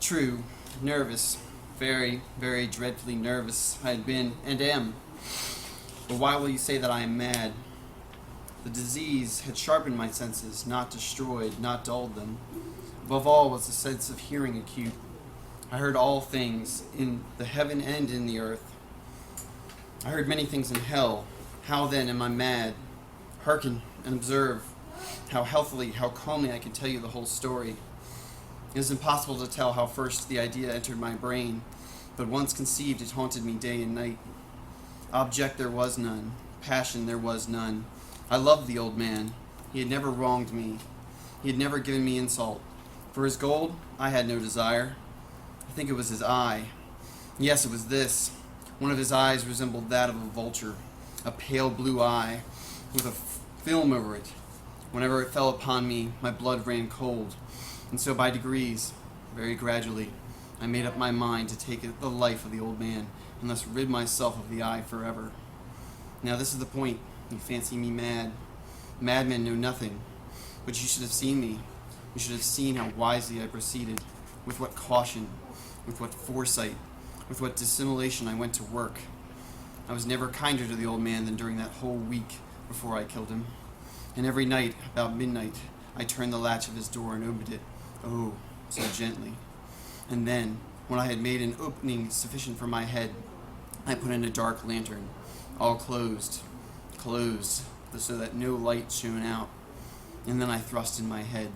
True, nervous, very, very dreadfully nervous I had been and am. But why will you say that I am mad? The disease had sharpened my senses, not destroyed, not dulled them. Above all was the sense of hearing acute. I heard all things, in the heaven and in the earth. I heard many things in hell. How then am I mad? Hearken and observe how healthily, how calmly I can tell you the whole story. It is impossible to tell how first the idea entered my brain, but once conceived it haunted me day and night. Object there was none, passion there was none. I loved the old man. He had never wronged me. He had never given me insult. For his gold, I had no desire. I think it was his eye. Yes, it was this. One of his eyes resembled that of a vulture, a pale blue eye, with a film over it. Whenever it fell upon me, my blood ran cold, and so by degrees, very gradually, I made up my mind to take the life of the old man, and thus rid myself of the eye forever. Now this is the point. You fancy me mad. Madmen know nothing. But you should have seen me. You should have seen how wisely I proceeded, with what caution, with what foresight, with what dissimulation I went to work. I was never kinder to the old man than during that whole week before I killed him. And every night, about midnight, I turned the latch of his door and opened it, oh, so gently. And then, when I had made an opening sufficient for my head, I put in a dark lantern, all closed, so that no light shone out. And then I thrust in my head.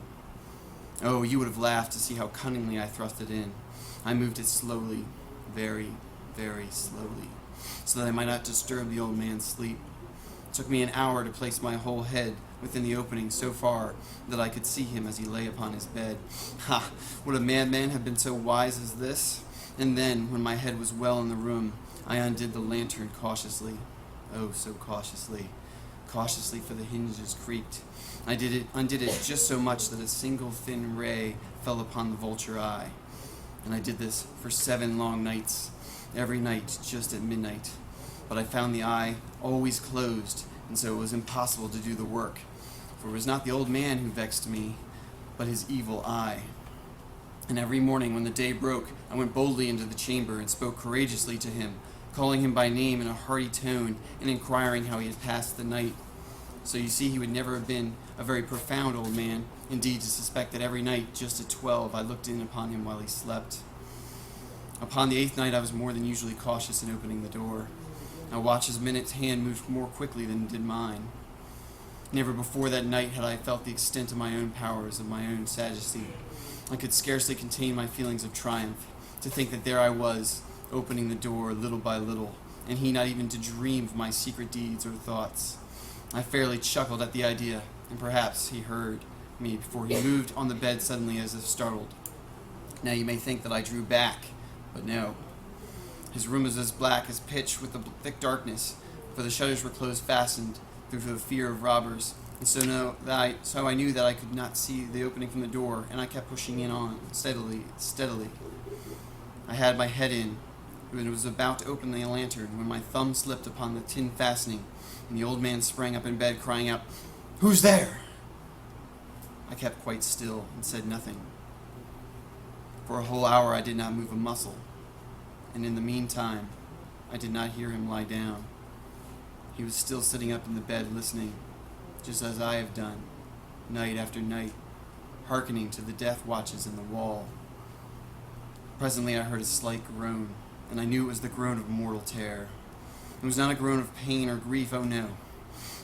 Oh, you would have laughed to see how cunningly I thrust it in. I moved it slowly, very, very slowly, so that I might not disturb the old man's sleep. It took me an hour to place my whole head within the opening so far that I could see him as he lay upon his bed. Ha! Would a madman have been so wise as this? And then, when my head was well in the room, I undid the lantern cautiously. Oh, so cautiously. Cautiously, for the hinges creaked. I undid it just so much that a single thin ray fell upon the vulture eye. And I did this for 7 long nights, every night just at midnight. But I found the eye always closed, and so it was impossible to do the work. For it was not the old man who vexed me, but his evil eye. And every morning when the day broke, I went boldly into the chamber and spoke courageously to him, calling him by name in a hearty tone and inquiring how he had passed the night. So you see, he would never have been a very profound old man, indeed to suspect that every night, just at 12, I looked in upon him while he slept. Upon the 8th night, I was more than usually cautious in opening the door. I watched his minute's hand move more quickly than did mine. Never before that night had I felt the extent of my own powers, of my own sagacity. I could scarcely contain my feelings of triumph, to think that there I was, opening the door little by little, and he not even to dream of my secret deeds or thoughts. I fairly chuckled at the idea, and perhaps he heard me, for he moved on the bed suddenly as if startled. Now you may think that I drew back, but no. His room was as black as pitch with the thick darkness, for the shutters were closed fastened through the fear of robbers, and so I knew that I could not see the opening from the door, and I kept pushing in on, steadily. I had my head in, and was about to open the lantern when my thumb slipped upon the tin fastening, and the old man sprang up in bed, crying out, "Who's there?" I kept quite still and said nothing. For a whole hour I did not move a muscle, and in the meantime I did not hear him lie down. He was still sitting up in the bed listening, just as I have done, night after night, hearkening to the death watches in the wall. Presently I heard a slight groan, and I knew it was the groan of mortal terror. It was not a groan of pain or grief, oh no.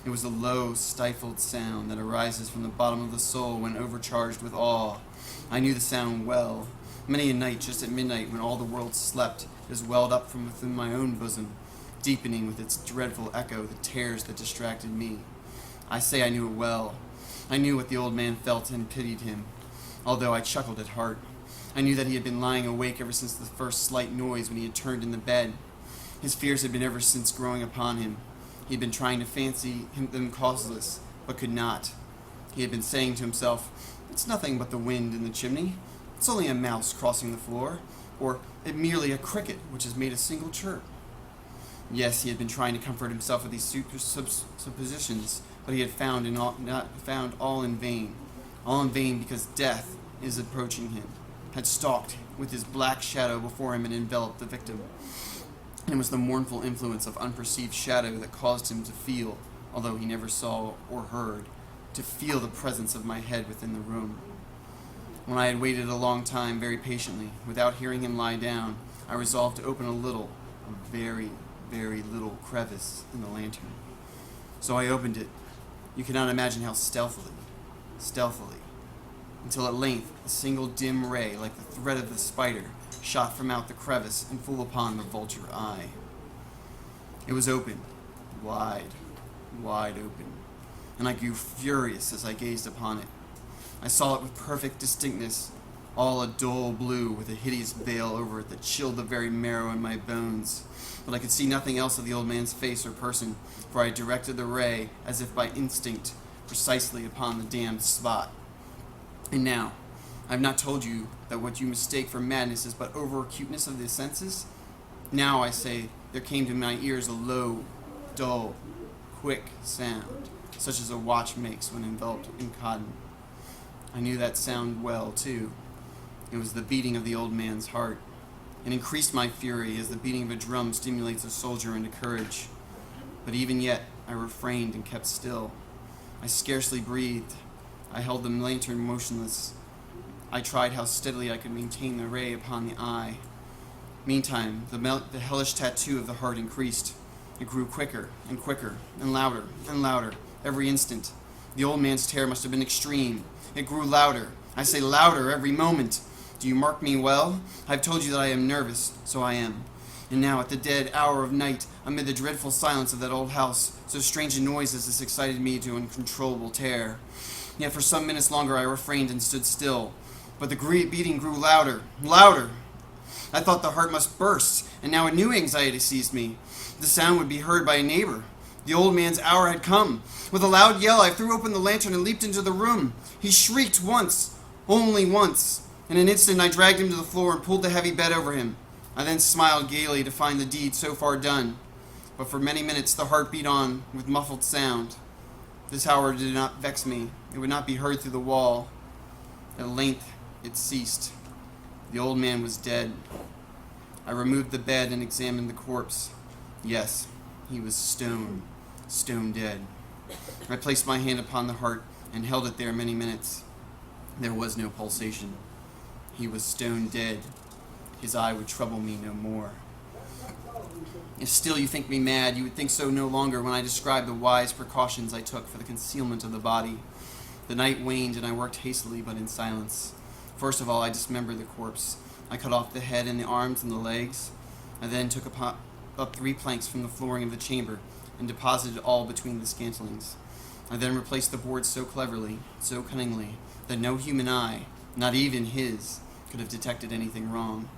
It was a low, stifled sound that arises from the bottom of the soul when overcharged with awe. I knew the sound well. Many a night, just at midnight, when all the world slept, it has welled up from within my own bosom, deepening with its dreadful echo the terrors that distracted me. I say I knew it well. I knew what the old man felt and pitied him, although I chuckled at heart. I knew that he had been lying awake ever since the first slight noise when he had turned in the bed. His fears had been ever since growing upon him. He had been trying to fancy them causeless, but could not. He had been saying to himself, "It's nothing but the wind in the chimney. It's only a mouse crossing the floor, or merely a cricket which has made a single chirp." Yes, he had been trying to comfort himself with these suppositions, but he had found all in vain. All in vain because death is approaching him. had stalked with his black shadow before him and enveloped the victim. And it was the mournful influence of unperceived shadow that caused him to feel, although he never saw or heard, to feel the presence of my head within the room. When I had waited a long time, very patiently, without hearing him lie down, I resolved to open a very, very little crevice in the lantern. So I opened it. You cannot imagine how stealthily, until at length a single dim ray, like the thread of the spider, shot from out the crevice and full upon the vulture eye. It was open, wide open, and I grew furious as I gazed upon it. I saw it with perfect distinctness, all a dull blue with a hideous veil over it that chilled the very marrow in my bones. But I could see nothing else of the old man's face or person, for I had directed the ray, as if by instinct, precisely upon the damned spot. And now, I have not told you that what you mistake for madness is but over-acuteness of the senses? Now, I say, there came to my ears a low, dull, quick sound, such as a watch makes when enveloped in cotton. I knew that sound well, too. It was the beating of the old man's heart. It increased my fury as the beating of a drum stimulates a soldier into courage. But even yet, I refrained and kept still. I scarcely breathed. I held the lantern motionless. I tried how steadily I could maintain the ray upon the eye. Meantime, the hellish tattoo of the heart increased. It grew quicker and quicker and louder every instant. The old man's terror must have been extreme. It grew louder. I say louder every moment. Do you mark me well? I have told you that I am nervous, so I am. And now, at the dead hour of night, amid the dreadful silence of that old house, so strange a noise as this excited me to uncontrollable terror. Yet for some minutes longer I refrained and stood still. But the beating grew louder. I thought the heart must burst, and now a new anxiety seized me. The sound would be heard by a neighbor. The old man's hour had come. With a loud yell, I threw open the lantern and leaped into the room. He shrieked once, only once. In an instant, I dragged him to the floor and pulled the heavy bed over him. I then smiled gaily to find the deed so far done. But for many minutes, the heart beat on with muffled sound. This, however, did not vex me. It would not be heard through the wall. At length, it ceased. The old man was dead. I removed the bed and examined the corpse. Yes, he was stone dead. I placed my hand upon the heart and held it there many minutes. There was no pulsation. He was stone dead. His eye would trouble me no more. If still you think me mad, you would think so no longer when I describe the wise precautions I took for the concealment of the body. The night waned and I worked hastily but in silence. First of all, I dismembered the corpse. I cut off the head and the arms and the legs. I then took up 3 planks from the flooring of the chamber and deposited all between the scantlings. I then replaced the boards so cleverly, so cunningly, that no human eye, not even his, could have detected anything wrong.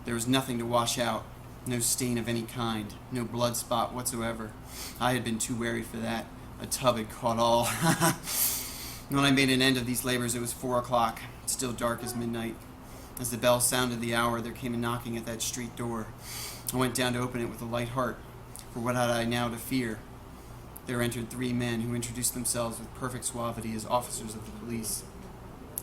There was nothing to wash out, no stain of any kind, no blood spot whatsoever. I had been too wary for that. A tub had caught all. When I made an end of these labors, it was 4 o'clock, still dark as midnight. As the bell sounded the hour, there came a knocking at that street door. I went down to open it with a light heart, for what had I now to fear? There entered 3 men who introduced themselves with perfect suavity as officers of the police.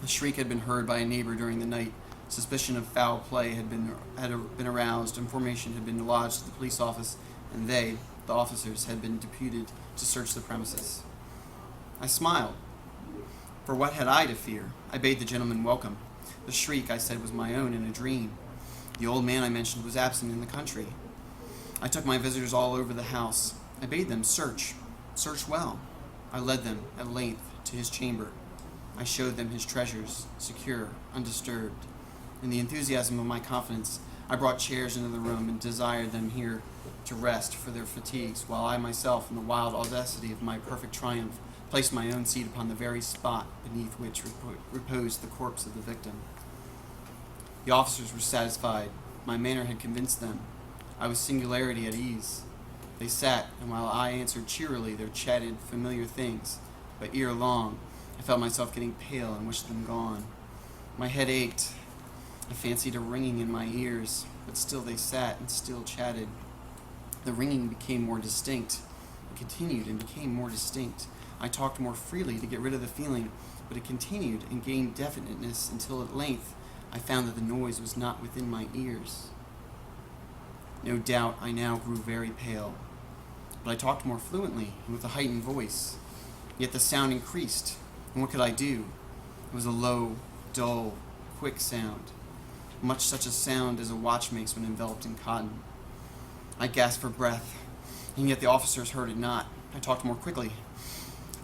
A shriek had been heard by a neighbor during the night. Suspicion of foul play had been aroused. Information had been lodged at the police office, and they, the officers, had been deputed to search the premises. I smiled. For what had I to fear? I bade the gentleman welcome. The shriek, I said, was my own in a dream. The old man I mentioned was absent in the country. I took my visitors all over the house. I bade them search well. I led them, at length, to his chamber. I showed them his treasures, secure, undisturbed. In the enthusiasm of my confidence, I brought chairs into the room and desired them here to rest for their fatigues, while I myself, in the wild audacity of my perfect triumph, placed my own seat upon the very spot beneath which reposed the corpse of the victim. The officers were satisfied. My manner had convinced them. I was singularly at ease. They sat, and while I answered cheerily, they chatted familiar things, but ere long, I felt myself getting pale and wished them gone. My head ached. I fancied a ringing in my ears, but still they sat and still chatted. The ringing became more distinct. It continued and became more distinct. I talked more freely to get rid of the feeling, but it continued and gained definiteness until at length I found that the noise was not within my ears. No doubt I now grew very pale, but I talked more fluently and with a heightened voice. Yet the sound increased, and what could I do? It was a low, dull, quick sound, much such a sound as a watch makes when enveloped in cotton. I gasped for breath, and yet the officers heard it not. I talked more quickly,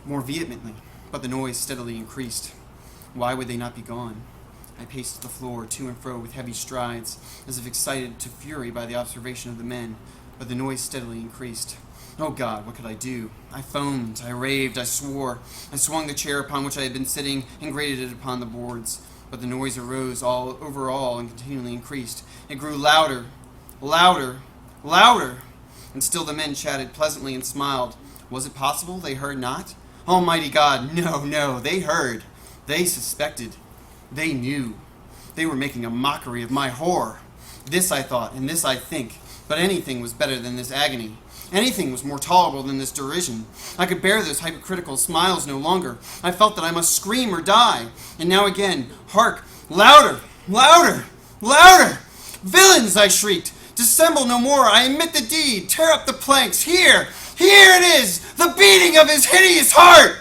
more vehemently, but the noise steadily increased. Why would they not be gone? I paced the floor to and fro with heavy strides, as if excited to fury by the observation of the men, but the noise steadily increased. Oh God, what could I do? I foamed, I raved, I swore. I swung the chair upon which I had been sitting and grated it upon the boards, but the noise arose over all and continually increased. It grew louder, louder, louder, and still the men chatted pleasantly and smiled. Was it possible they heard not? Almighty God, no, they heard. They suspected. They knew. They were making a mockery of my horror. This I thought, and this I think, but anything was better than this agony. Anything was more tolerable than this derision. I could bear those hypocritical smiles no longer. I felt that I must scream or die. And now again, hark, louder, louder, louder! Villains, I shrieked. Dissemble no more. I admit the deed. Tear up the planks. Here it is, the beating of his hideous heart!